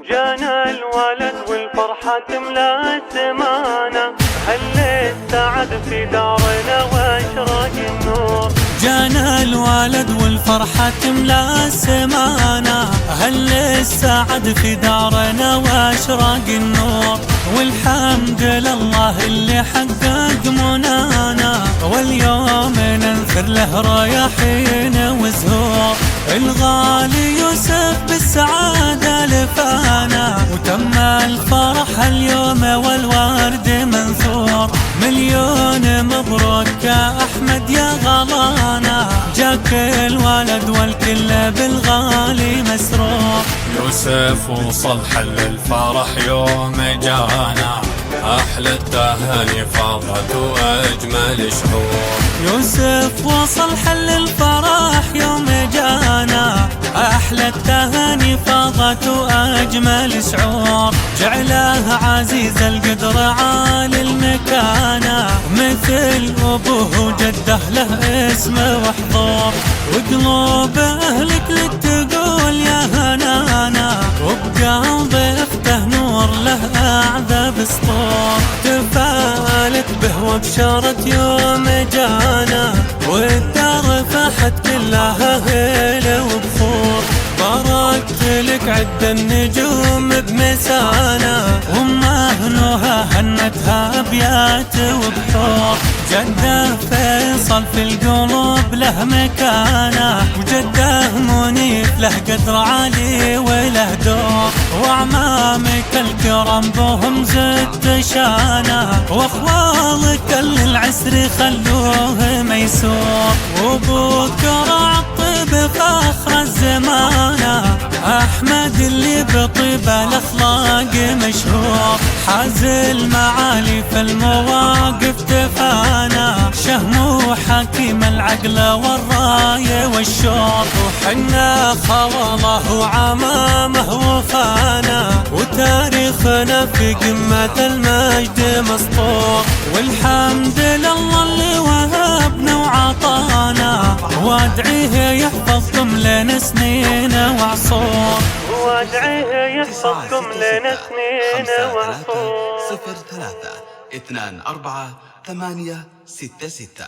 جانا الولد والفرحة تملى الزمانة، هل السعد في دارنا واشراق النور. جانا الولد والفرحة تملى السمانة، هل السعد في دارنا واشراق النور. والحمد لله اللي حقق منانا، واليوم ننثر له رياحين وزهور. الغالي يوسف بالسعادة لفانا، وتم الفرح اليوم والورد منثور. مليون مبروك يا أحمد يا غلانا، جاك الولد والكل بالغالي مسرور. يوسف وصل حل الفرح يوم جانا، أحلى التهاني فاضت وأجمل شعور. يوسف وصل حل الفرح يوم جانا، أحلى التهاني فاضت وأجمل شعور. جعله عزيز القدر عالي المكانة، مثل أبوه وجده له اسم وحضور. وقلوب أهلك لك تقول يا هنانا، وبقلب اخته نور له أعذب سطور. تفاءلت به وبشارت يوم جانا، والدار فاحت كلها هيل وبخور. باركت لك عد النجوم بمسانا، وامه نوها هنتها ابيات وبحور. جده فيصل في القلوب له مكانه، وجده منيف له قدر عالي وله دور. واعمامك الكرام بهم زدت شانه، واخوالك العسر خلوه ميسور. وابوك رعطب فخر الزمانه، احمد اللي بطيب الاخلاق مشهور. حاز المعالي في المواقف تفانا، شهم حكيم العقل والراي والشور. وحنا خواله وعمامه وفانا، وتاريخنا في قمة المجد مسطور. والحمد لله اللي وهبنا وعطانا، وادعيه يحفظكم لنا سنين وعصور. وادعيه يحفظكم لنا سنين وعصور. 03 24 8 6 6